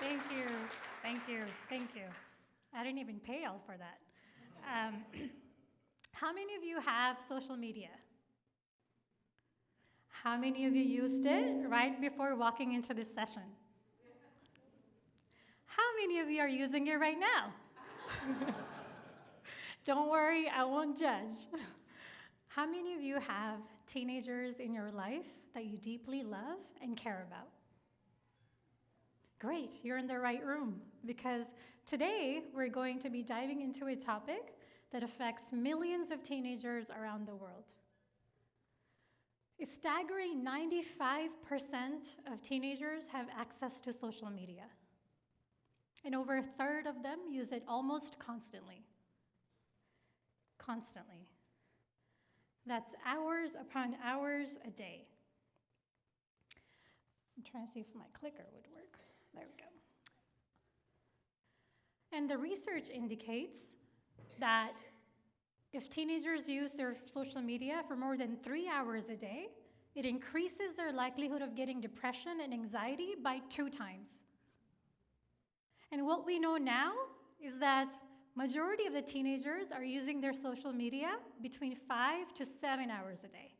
Thank you. Thank you. Thank you. I didn't even pay all for that. How many of you have social media? How many of you used it right before walking into this session? How many of you are using it right now? Don't worry, I won't judge. How many of you have teenagers in your life that you deeply love and care about? Great, you're in the right room, because today we're going to be diving into a topic that affects millions of teenagers around the world. A staggering 95% of teenagers have access to social media, and over a third of them use it almost constantly. Constantly. That's hours upon hours a day. I'm trying to see if my clicker would work. There we go. And the research indicates that if teenagers use their social media for more than 3 hours a day, it increases their likelihood of getting depression and anxiety by 2 times. And what we know now is that majority of the teenagers are using their social media between 5 to 7 hours a day.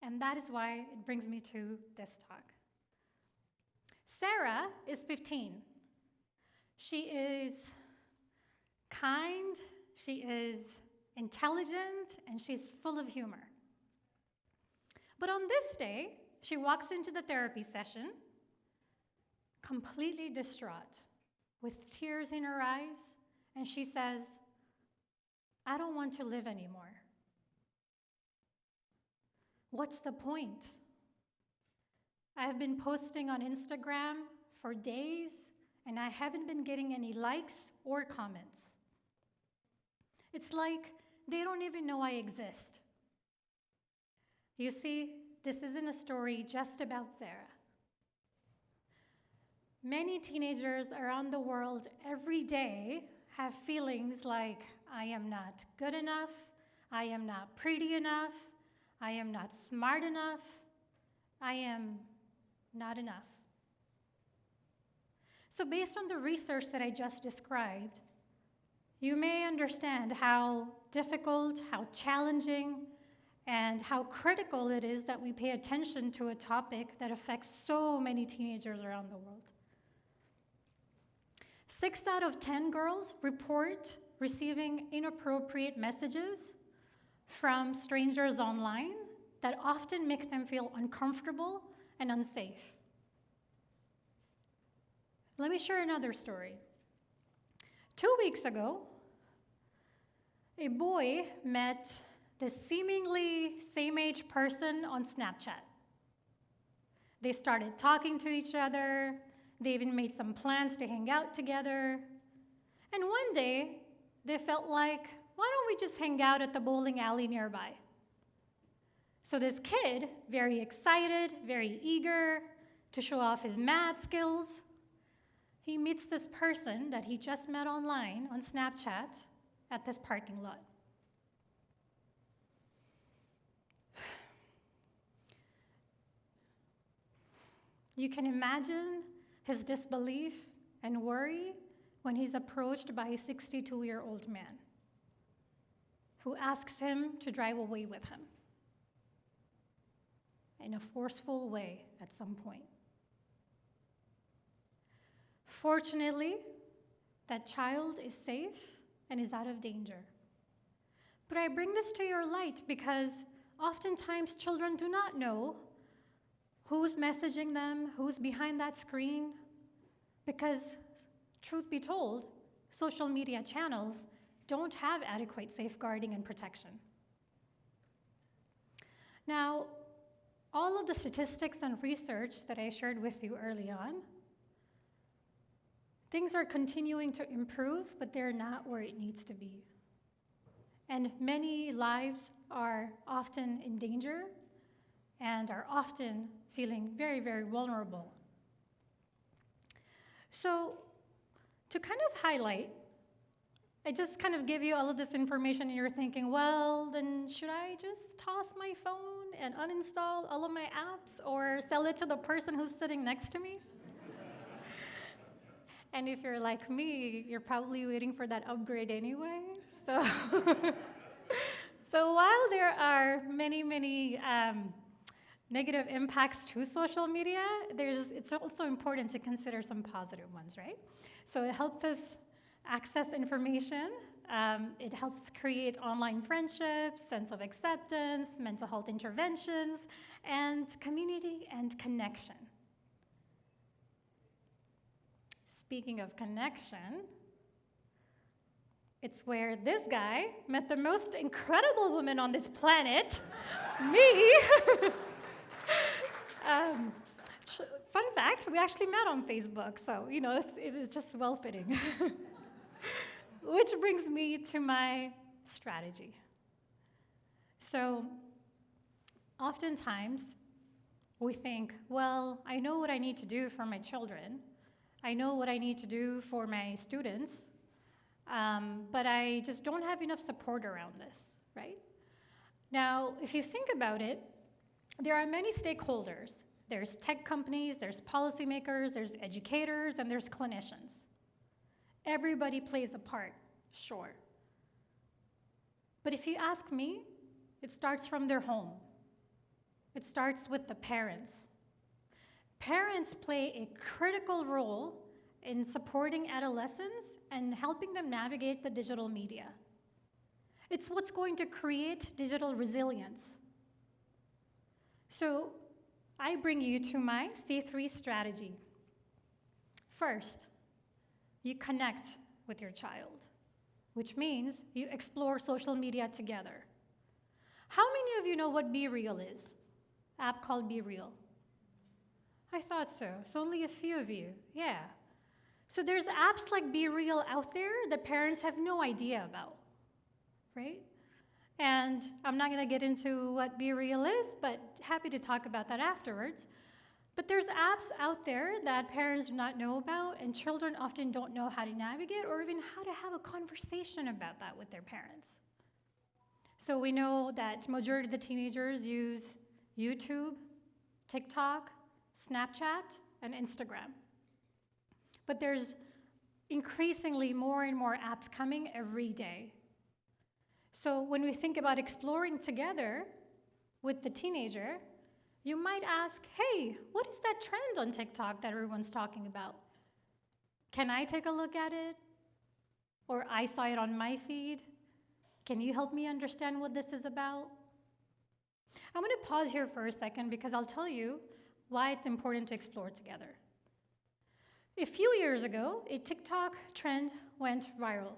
And that is why it brings me to this talk. Sarah is 15. She is kind, she is intelligent, and she's full of humor. But on this day, she walks into the therapy session completely distraught, with tears in her eyes, and she says, "I don't want to live anymore. What's the point? I have been posting on Instagram for days, and I haven't been getting any likes or comments. It's like they don't even know I exist." You see, this isn't a story just about Sarah. Many teenagers around the world every day have feelings like, I am not good enough, I am not pretty enough, I am not smart enough, I am not enough. So based on the research that I just described, you may understand how difficult, how challenging, and how critical it is that we pay attention to a topic that affects so many teenagers around the world. 6 out of 10 girls report receiving inappropriate messages from strangers online that often make them feel uncomfortable and unsafe. Let me share another story. 2 weeks ago, a boy met this seemingly same-age person on Snapchat. They started talking to each other. They even made some plans to hang out together. And one day, they felt like, why don't we just hang out at the bowling alley nearby? So this kid, very excited, very eager to show off his math skills, he meets this person that he just met online on Snapchat at this parking lot. You can imagine his disbelief and worry when he's approached by a 62-year-old man who asks him to drive away with him in a forceful way at some point. Fortunately, that child is safe and is out of danger. But I bring this to your light because oftentimes children do not know who's messaging them, who's behind that screen, because, truth be told, social media channels don't have adequate safeguarding and protection. Now, all of the statistics and research that I shared with you early on, things are continuing to improve, but they're not where it needs to be. And many lives are often in danger and are often feeling very, very vulnerable. So to kind of highlight, I just kind of give you all of this information and you're thinking, well, then should I just toss my phone and uninstall all of my apps or sell it to the person who's sitting next to me? And if you're like me, you're probably waiting for that upgrade anyway. So, so while there are many negative impacts to social media, it's also important to consider some positive ones, right? So it helps us access information. It helps create online friendships, sense of acceptance, mental health interventions, and community and connection. Speaking of connection, it's where this guy met the most incredible woman on this planet, me. Fun fact, we actually met on Facebook, so, it was just well-fitting. Which brings me to my strategy. So, oftentimes, we think, well, I know what I need to do for my children. I know what I need to do for my students, but I just don't have enough support around this, right? Now, if you think about it, there are many stakeholders. There's tech companies, there's policymakers, there's educators, and there's clinicians. Everybody plays a part, sure. But if you ask me, it starts from their home. It starts with the parents. Parents play a critical role in supporting adolescents and helping them navigate the digital media. It's what's going to create digital resilience. So I bring you to my C3 strategy. First, you connect with your child, which means you explore social media together. How many of you know what Be Real is? App called Be Real. I thought so. So only a few of you. Yeah. So there's apps like Be Real out there that parents have no idea about, right? And I'm not going to get into what Be Real is, but happy to talk about that afterwards. But there's apps out there that parents do not know about, and children often don't know how to navigate or even how to have a conversation about that with their parents. So we know that majority of the teenagers use YouTube, TikTok, Snapchat, and Instagram. But there's increasingly more and more apps coming every day. So when we think about exploring together with the teenager, you might ask, hey, what is that trend on TikTok that everyone's talking about? Can I take a look at it? Or I saw it on my feed. Can you help me understand what this is about? I'm going to pause here for a second because I'll tell you why it's important to explore together. A few years ago, a TikTok trend went viral.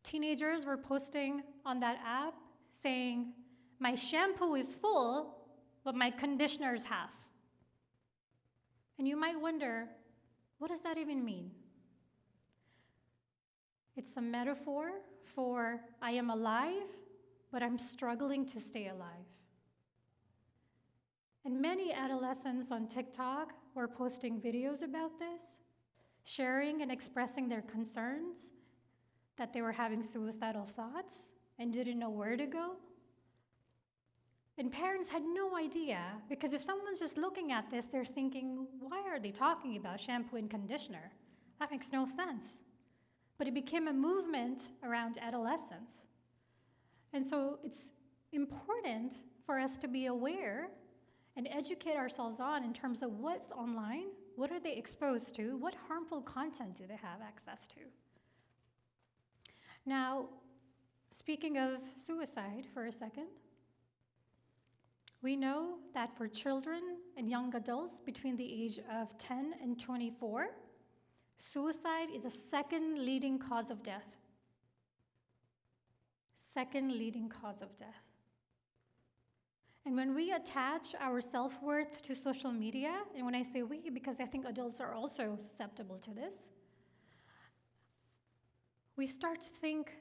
Teenagers were posting on that app saying, my shampoo is full, but my conditioner is half. And you might wonder, what does that even mean? It's a metaphor for I am alive, but I'm struggling to stay alive. And many adolescents on TikTok were posting videos about this, sharing and expressing their concerns that they were having suicidal thoughts and didn't know where to go. And parents had no idea, because if someone's just looking at this, they're thinking, why are they talking about shampoo and conditioner? That makes no sense. But it became a movement around adolescence. And so it's important for us to be aware and educate ourselves on in terms of what's online, what are they exposed to, what harmful content do they have access to. Now, speaking of suicide for a second, we know that for children and young adults between the age of 10 and 24, suicide is the second leading cause of death. Second leading cause of death. And when we attach our self-worth to social media, and when I say we, because I think adults are also susceptible to this, we start to think,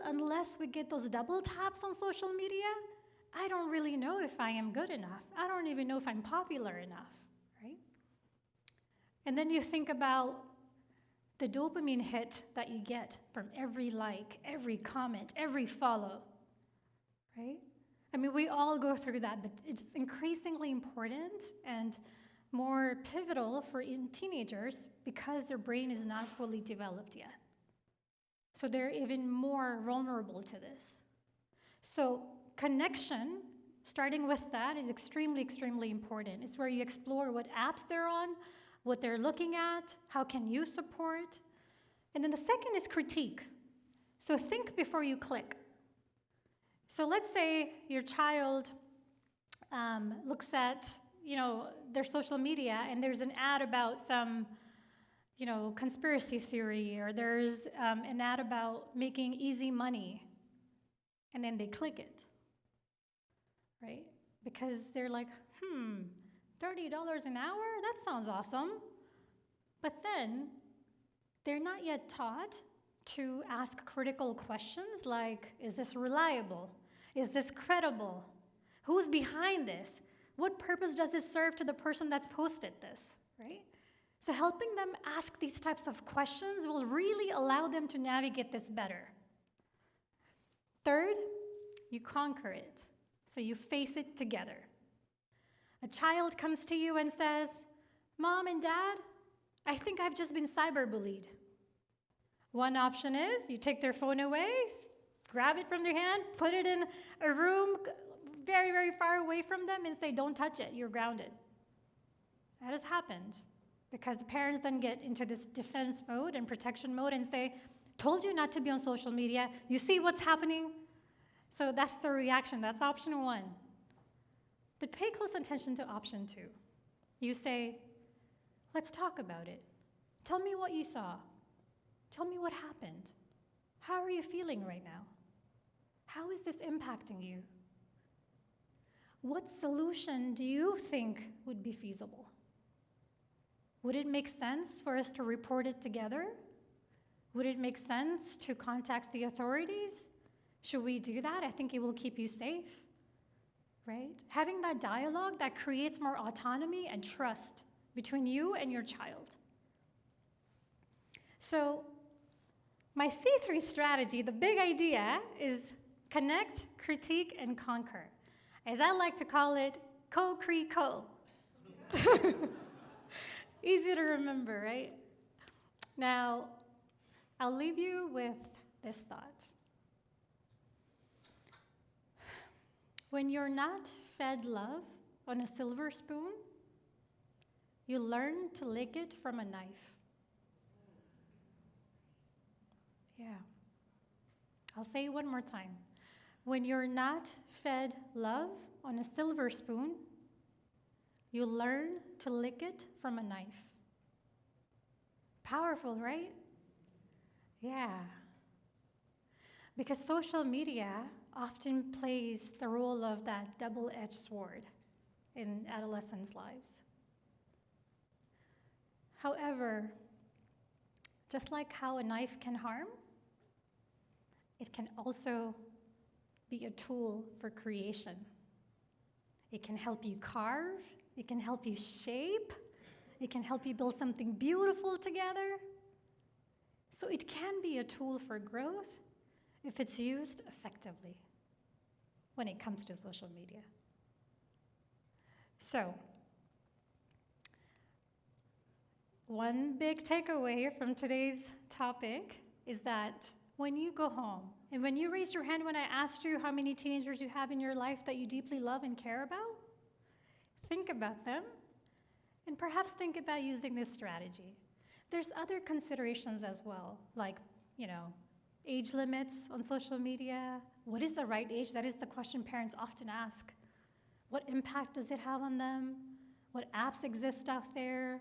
unless we get those double taps on social media, I don't really know if I am good enough. I don't even know if I'm popular enough, right? And then you think about the dopamine hit that you get from every like, every comment, every follow, right? I mean, we all go through that, but it's increasingly important, and more pivotal for teenagers because their brain is not fully developed yet. So they're even more vulnerable to this. So connection, starting with that, is extremely, extremely important. It's where you explore what apps they're on, what they're looking at, how can you support. And then the second is critique. So think before you click. So let's say your child looks at, their social media and there's an ad about some, conspiracy theory, or there's an ad about making easy money, and then they click it, right? Because they're like, $30 an hour? That sounds awesome. But then they're not yet taught to ask critical questions like, is this reliable? Is this credible? Who's behind this? What purpose does it serve to the person that's posted this, right? So helping them ask these types of questions will really allow them to navigate this better. Third, you conquer it. So you face it together. A child comes to you and says, Mom and Dad, I think I've just been cyberbullied. One option is you take their phone away, grab it from their hand, put it in a room very, very far away from them and say, don't touch it, you're grounded. That has happened because the parents then get into this defense mode and protection mode and say, told you not to be on social media, you see what's happening? So that's the reaction, that's option one. But pay close attention to option two. You say, let's talk about it. Tell me what you saw. Tell me what happened. How are you feeling right now? How is this impacting you? What solution do you think would be feasible? Would it make sense for us to report it together? Would it make sense to contact the authorities? Should we do that? I think it will keep you safe, right? Having that dialogue that creates more autonomy and trust between you and your child. So my C3 strategy, the big idea, is connect, critique, and conquer. As I like to call it, co-cre-co. Easy to remember, right? Now, I'll leave you with this thought. When you're not fed love on a silver spoon, you learn to lick it from a knife. Yeah. I'll say it one more time. When you're not fed love on a silver spoon, you learn to lick it from a knife. Powerful, right? Yeah. Because social media often plays the role of that double-edged sword in adolescents' lives. However, just like how a knife can harm, it can also be a tool for creation. It can help you carve, it can help you shape, it can help you build something beautiful together. So it can be a tool for growth if it's used effectively when it comes to social media. So, one big takeaway from today's topic is that when you go home, and when you raised your hand when I asked you how many teenagers you have in your life that you deeply love and care about, think about them, and perhaps think about using this strategy. There's other considerations as well, like, age limits on social media. What is the right age? That is the question parents often ask. What impact does it have on them? What apps exist out there?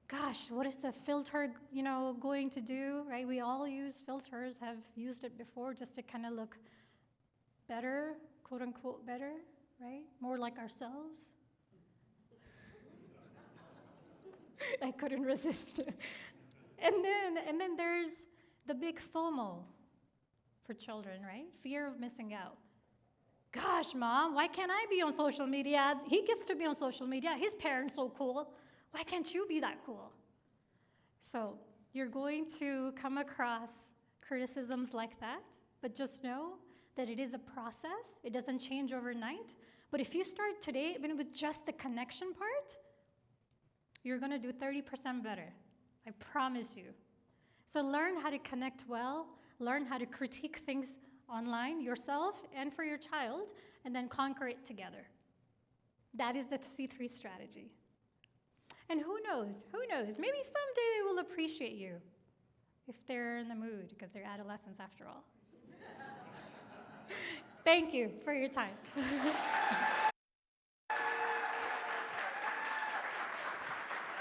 Gosh, what is the filter, going to do, right? We all use filters, have used it before just to kind of look better, quote unquote better, right? More like ourselves. I couldn't resist. And then there's the big FOMO for children, right? Fear of missing out. Gosh, Mom, why can't I be on social media? He gets to be on social media. His parents so cool. Why can't you be that cool? So you're going to come across criticisms like that, but just know that it is a process. It doesn't change overnight. But if you start today, even with just the connection part, you're going to do 30% better. I promise you. So learn how to connect well, learn how to critique things online yourself and for your child, and then conquer it together. That is the C3 strategy. And who knows? Maybe someday they will appreciate you if they're in the mood, because they're adolescents after all. Thank you for your time.